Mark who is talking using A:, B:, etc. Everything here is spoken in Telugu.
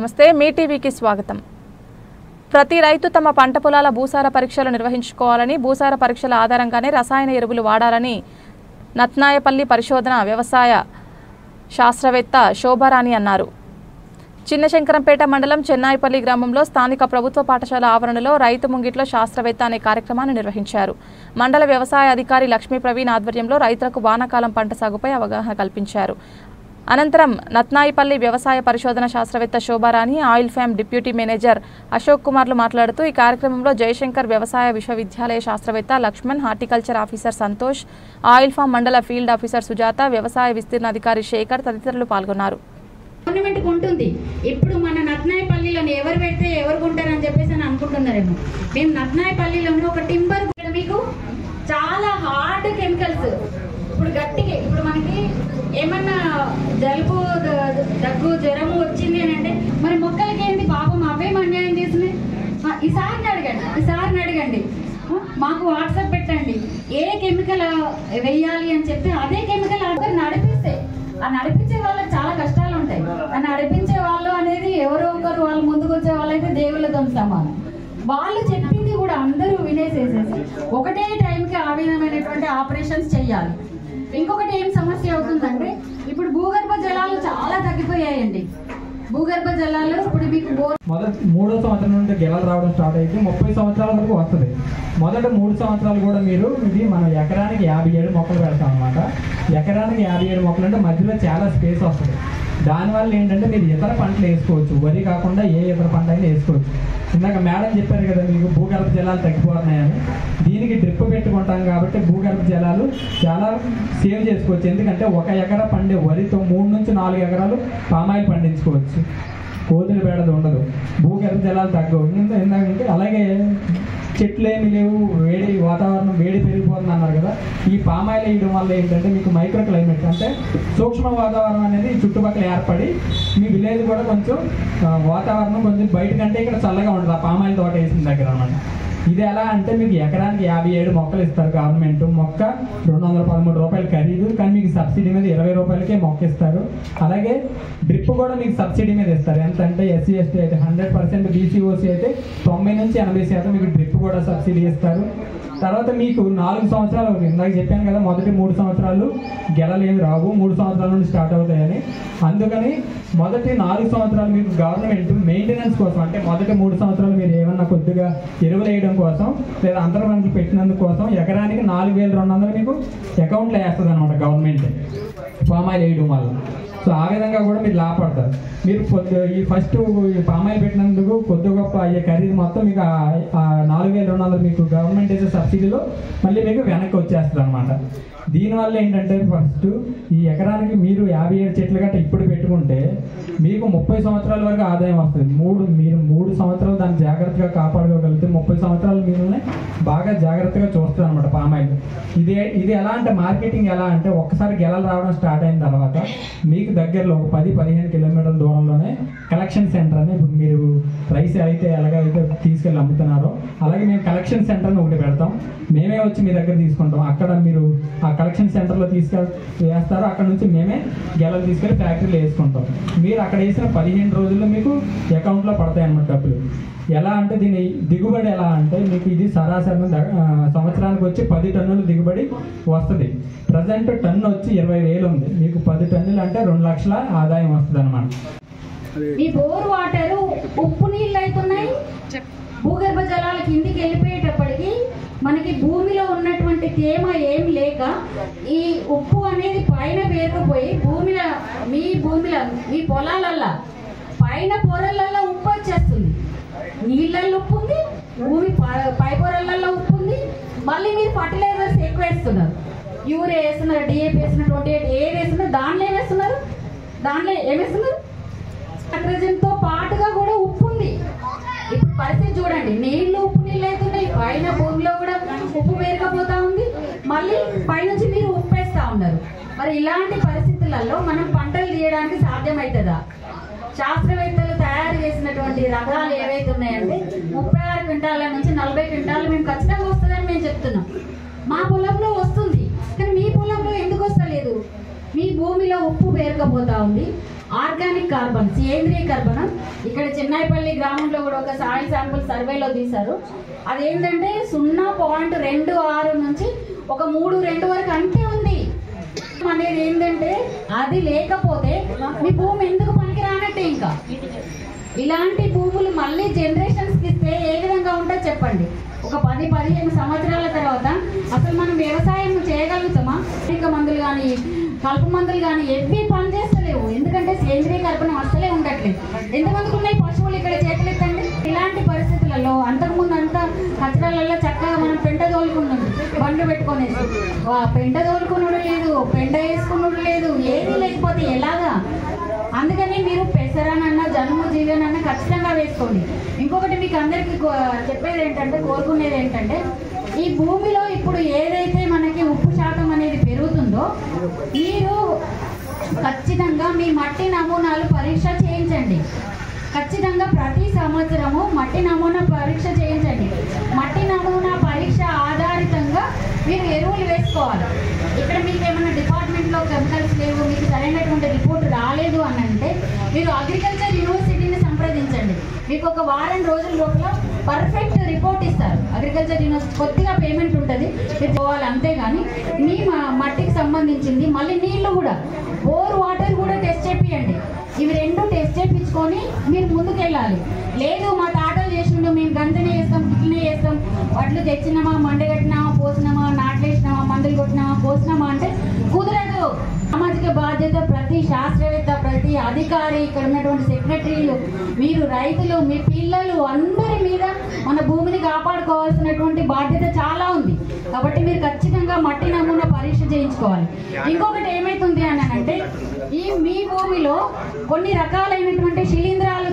A: నమస్తే మీ టీవీకి స్వాగతం. ప్రతి రైతు తమ పంట పొలాల భూసార పరీక్షలు నిర్వహించుకోవాలని, భూసార పరీక్షల ఆధారంగానే రసాయన ఎరువులు వాడాలని నత్నాయపల్లి పరిశోధన వ్యవసాయ శాస్త్రవేత్త శోభారాణి అన్నారు. చిన్నశంకరంపేట మండలం చెన్నాయిపల్లి గ్రామంలో స్థానిక ప్రభుత్వ పాఠశాల ఆవరణలో రైతు ముంగిట్లో శాస్త్రవేత్త అనే కార్యక్రమాన్ని నిర్వహించారు. మండల వ్యవసాయ అధికారి లక్ష్మీ ప్రవీణ్ ఆధ్వర్యంలో రైతులకు వానాకాలం పంట సాగుపై అవగాహన కల్పించారు. అనంతరం నత్నాయిపల్లి వ్యవసాయ పరిశోధన శాస్త్రవేత్త Shobharani, oil palm deputy manager Ashok కుమార్లు మాట్లాడుతూ ఈ కార్యక్రమంలో జయశంకర్ వ్యవసాయ విశ్వవిద్యాలయ శాస్త్రవేత్త Lakshman, horticulture officer Santosh, oil palm మండల ఫీల్డ్ ఆఫీసర్ సుజాత, వ్యవసాయ విస్తీర్ణ అధికారి శేఖర్ తదితరులు పాల్గొన్నారు.
B: గవర్నమెంట్ ఉంటుంది. ఇప్పుడు మన నత్నాయపల్లిలో ఎవరు పెడితే ఎవరు కొంటారని చెప్పేసి అని అనుకుంటున్నారేమో. మేము నత్నాయపల్లిలోనే ఒక టింబర్ మీకు చాలా హార్డ్ కెమికల్స్ ఇప్పుడు గట్టిగా ఇప్పుడు మనకి ఏమన్నా జలుబు, దగ్గు, జ్వరము వచ్చింది అని అంటే మరి మొక్కలకి ఏంటి పాపం అవేం అన్యాయం చేసినాయి. ఈసారిని అడగండి, మాకు వాట్సాప్ పెట్టండి ఏ కెమికల్ వేయాలి అని చెప్తే అదే కెమికల్ అందరు నడిపిస్తే ఆ నడిపించే వాళ్ళకి చాలా కష్టాలు ఉంటాయి. ఆ నడిపించే వాళ్ళు అనేది ఎవరో ఒకరు వాళ్ళు ముందుకు వచ్చే వాళ్ళైతే దేవుళ్ళతో సమానం. వాళ్ళు చెప్పింది కూడా అందరూ వినేసేసేసి ఒకటే టైంకి ఆ విధమైనటువంటి ఆపరేషన్స్ చెయ్యాలి. ఇంకొకటి ఏం సమస్య అవుతుందంటే ఇప్పుడు భూగర్భ జలాలు చాలా తగ్గిపోయాయండి. భూగర్భ జలాలు ఇప్పుడు మీకు
C: మొదటి 3వ సంవత్సరం నుండి గెలలు రావడం స్టార్ట్ అయితే 30 సంవత్సరాల వరకు వస్తుంది. మొదటి 3 సంవత్సరాలు కూడా మీరు ఇది మనం ఎకరానికి 57 మొక్కలు పెడతాం అనమాట. ఎకరానికి 57 మొక్కలు అంటే మధ్యలో చాలా స్పేస్ వస్తుంది. దానివల్ల ఏంటంటే మీరు ఇతర పంటలు వేసుకోవచ్చు, వరి కాకుండా ఏ ఇతర పంట అయినా వేసుకోవచ్చు. ఇందాక మేడం చెప్పారు కదా మీకు భూగర్భ జలాలు తగ్గిపోతున్నాయని. దీనికి డ్రిప్ పెట్టుకుంటాం కాబట్టి భూగర్భ జలాలు చాలా సేవ్ చేసుకోవచ్చు. ఎందుకంటే 1 ఎకరా పండే వరితో 3 నుంచి 4 ఎకరాలు పామాయిల్ పండించుకోవచ్చు. కోతులు బేడది ఉండదు, భూగర్భ జలాలు తగ్గవు. ఎందుకంటే అలాగే చెట్లు ఏమి లేవు, వేడి వాతావరణం వేడి పెరిగిపోతుంది అన్నారు కదా. ఈ పామాయిల్ వేయడం వల్ల ఏంటంటే మీకు మైక్రో క్లైమేట్ అంటే సూక్ష్మ వాతావరణం అనేది చుట్టుపక్కల ఏర్పడి మీ విలేజ్ కూడా కొంచెం వాతావరణం కొంచెం బయట కంటే ఇక్కడ చల్లగా ఉంటుంది ఆ పామాయిల్ తోట వేసిన దగ్గర అన్నమాట. ఇది ఎలా అంటే మీకు ఎకరానికి 57 మొక్కలు ఇస్తారు గవర్నమెంట్. మొక్క 213 రూపాయలు ఖరీదు, కానీ మీకు సబ్సిడీ మీద 20 రూపాయలకే మొక్క ఇస్తారు. అలాగే డ్రిప్ కూడా మీకు సబ్సిడీ మీద ఇస్తారు. ఎంత అంటే ఎస్సీ ఎస్టీ అయితే 100%, బీసీఓసీ అయితే 90 నుంచి 80% మీకు డ్రిప్ కూడా సబ్సిడీ ఇస్తారు. తర్వాత మీకు 4 సంవత్సరాలు అవుతుంది. ఇందాక చెప్పాను కదా మొదటి 3 సంవత్సరాలు గెలలు ఏమి రావు, 3 సంవత్సరాల నుండి స్టార్ట్ అవుతాయని. అందుకని మొదటి 4 సంవత్సరాలు మీకు గవర్నమెంట్ మెయింటెనెన్స్ కోసం అంటే మొదటి 3 సంవత్సరాలు మీరు ఏమన్నా కొద్దిగా ఎరువులు వేయడం కోసం లేదా అంతర పంటలు పెట్టినందుకు కోసం ఎకరానికి 4200 మీకు అకౌంట్లో వేస్తుంది అనమాట గవర్నమెంట్ పామాయిల్ వేయడం వల్ల. సో ఆ విధంగా కూడా మీరు లాభపడతారు. మీరు ఈ ఫస్ట్ పామాయిల్ పెట్టినందుకు కొద్ది గొప్ప అయ్యే ఖరీదు మొత్తం మీకు 4200 మీకు గవర్నమెంట్ వేసే సబ్సిడీలో మళ్ళీ మీకు వెనక్కి వచ్చేస్తుంది అనమాట. దీనివల్ల ఏంటంటే ఫస్ట్ ఈ ఎకరానికి మీరు 57 చెట్లు గట్ట ఇప్పుడు పెట్టుకుంటే మీకు 30 సంవత్సరాల వరకు ఆదాయం వస్తుంది. మీరు 3 సంవత్సరాలు దాన్ని జాగ్రత్తగా కాపాడుకోగలిగితే 30 సంవత్సరాలు మిమ్మల్ని బాగా జాగ్రత్తగా చూస్తుంది అనమాట పామాయిల్. ఇది ఎలా అంటే మార్కెటింగ్ ఎలా అంటే ఒక్కసారి గెలలు రావడం స్టార్ట్ అయిన తర్వాత మీకు దగ్గరలో 10-15 కిలోమీటర్ల దూరంలోనే కలెక్షన్ సెంటర్ అని ఇప్పుడు మీరు రైస్ అయితే ఎలాగైతే తీసుకెళ్ళి అమ్ముతున్నారో అలాగే మేము కలెక్షన్ సెంటర్ని ఒకటి పెడతాం. మేమే వచ్చి మీ దగ్గర తీసుకుంటాం. అక్కడ మీరు ఆ కలెక్షన్ సెంటర్లో వేస్తారు. అక్కడ నుంచి మేమే గెలలు తీసుకెళ్ళి ఫ్యాక్టరీలో వేసుకుంటాం. మీరు అక్కడ వేసిన 15 రోజుల్లో మీకు అకౌంట్లో పడతాయి అన్నమాట డబ్బులు. ఎలా అంటే దీని దిగుబడి ఎలా అంటే మీకు ఇది సరాసరి సంవత్సరానికి వచ్చి 10 టన్నులు దిగుబడి వస్తుంది. ప్రజెంట్ టన్ను వచ్చి 20,000 ఉంది. మీకు 10 టన్నులు అంటే 2 లక్షల ఆదాయం వస్తుంది అనమాట.
B: మీ బోర్ వాటర్ ఉప్పు నీళ్ళు అవుతున్నాయి. భూగర్భ జలాల కిందికి వెళ్ళిపోయేటప్పటికి మనకి భూమిలో ఉన్నటువంటి తేమ ఏం లేక ఈ ఉప్పు అనేది పైన పేరుకుపోయి భూమిలో మీ పొలాలల్లా పైన పొరలల్లో ఉప్పు వచ్చేస్తుంది. నీళ్ళల్లో ఉప్పు ఉంది, భూమి పై పొరలలో ఉప్పు ఉంది. మళ్ళీ మీరు ఫర్టిలైజర్స్ ఎక్కువ వేస్తున్నారు, యూరియా వేస్తున్నారు, డిఏపి వేస్తున్నారు, 28 ఏది వేస్తున్నారు, దాంట్లో ఏమేస్తున్నారు, నైట్రోజన్తో పాటుగా కూడా ఉప్పు ఉంది. ఇప్పుడు పరిస్థితి చూడండి, నీళ్లు ఉప్పు నీళ్ళు అవుతున్నాయి, పైన భూమిలో కూడా ఉప్పు పేరుకపోతా ఉంది, మళ్ళీ పైనుంచి మీరు ఉప్పు వేస్తూ ఉన్నారు. మరి ఇలాంటి పరిస్థితులలో మనం పంటలు తీయడానికి సాధ్యమవుతుందా? శాస్త్రవేత్తలు తయారు చేసినటువంటి రకాలు ఏవైతే ఉన్నాయంటే 36 క్వింటాల నుంచి 40 క్వింటాలు మేము ఖచ్చితంగా వస్తుందని మేము చెప్తున్నాం. మా పొలంలో వస్తుంది, కానీ మీ పొలంలో ఎందుకు వస్తలేదు? మీ భూమిలో ఉప్పు పేరుకపోతా ఉంది. ఆర్గానిక్ కార్బన్, సేంద్రియ కర్బనం. ఇక్కడ చెన్నైపల్లి గ్రామంలో కూడా ఒక సాయిల్ శాంపుల్ సర్వేలో తీశారు. అదేంటంటే 0.26 నుంచి ఒక 3.2 వరకు అంతే ఉంది. అనేది ఏంటంటే అది లేకపోతే మీ భూమి ఎందుకు పనికిరానట్టే. ఇంకా ఇలాంటి భూములు మళ్ళీ జనరేషన్స్కి ఇస్తే ఏ విధంగా ఉంటుందో చెప్పండి. ఒక 10-15 సంవత్సరాల తర్వాత అసలు మనం వ్యవసాయం చేయగలుగుతామా? ఇంకా మందులు కానీ కలుపు మందులు కానీ ఎవ్వి పనిచేస్తలేవు. ఎందుకంటే సేంద్రీయ కర్బనం అసలే ఉండట్లేదు. ఎంతమందికి ఉన్నాయి పశువులు ఇక్కడ చేతులెత్తండి. ఇలాంటి పరిస్థితులలో అంతకుముందు అంతా కచరాలలో చక్కగా మనం పెంట తోలుకున్నాం, బండ్లు పెట్టుకునేసి. పెంట తోలుకున్నాడు లేదు, పెంట వేసుకున్నాడు లేదు, ఏది లేకపోతే ఎలాగా? అందుకని మీరు పెసరనన్నా జనుము జీవనన్నా ఖచ్చితంగా వేసుకోండి. ఇంకొకటి మీకు అందరికీ చెప్పేది ఏంటంటే, కోరుకునేది ఏంటంటే, ఈ భూమిలో ఇప్పుడు ఏదైతే మనకి ఉప్పు శాతం అనేది పెరుగుతుందో మీరు ఖచ్చితంగా మీ మట్టి నమూనాలు పరీక్ష చేయించండి. ఖచ్చితంగా ప్రతి సంవత్సరము మట్టి నమూనా పరీక్ష చేయించండి. మట్టి నమూనా పరీక్ష ఆధారితంగా మీరు ఎరువులు వేసుకోవాలి. ఇక్కడ మీకు ఏమైనా డిపార్ట్మెంట్లో కెమికల్స్ లేవు, మీకు సరైనటువంటి రిపోర్ట్ రాలేదు అని అంటే మీరు అగ్రికల్చర్ యూనివర్సిటీని సంప్రదించండి. మీకు ఒక వారం రోజుల లోపల పర్ఫెక్ట్ రిపోర్ట్ ఇస్తారు అగ్రికల్చర్ యూనివర్సిటీ. కొద్దిగా పేమెంట్ ఉంటుంది, మీరు పోవాలి అంతేగాని మీ మట్టికి సంబంధించింది మళ్ళీ నీళ్లు కూడా బోర్ వాటర్ కూడా టెస్ట్ చేపియండి. ఇవి రెండు టెస్ట్ చేయించుకొని మీరు ముందుకు వెళ్ళాలి. లేదు మా తాటలు చేసిండు, మేము గంజనే చేస్తాం, గిట్లనే చేస్తాం, వడ్లు తెచ్చినామా, మండగట్టినామా, పోసినామా, నాట్లు వేసినామా, మందులు కొట్టినామా, పోసినామా అంటే కుదరదు. సామాజిక బాధ్యత ప్రతి శాస్త్రవేత్త, ప్రతి అధికారి, ఇక్కడ ఉన్నటువంటి సెక్రటరీలు, మీరు రైతులు, మీ పిల్లలు అందరి మీద మన భూమిని కాపాడుకోవాల్సినటువంటి బాధ్యత చాలా ఉంది. కాబట్టి మీరు ఖచ్చితంగా మట్టి నమూనా పరీక్ష చేయించుకోవాలి. ఇంకొకటి ఏమైతుంది అని అంటే, ఈ మీ భూమిలో కొన్ని రకాలైనటువంటి శిలీంధ్రాలు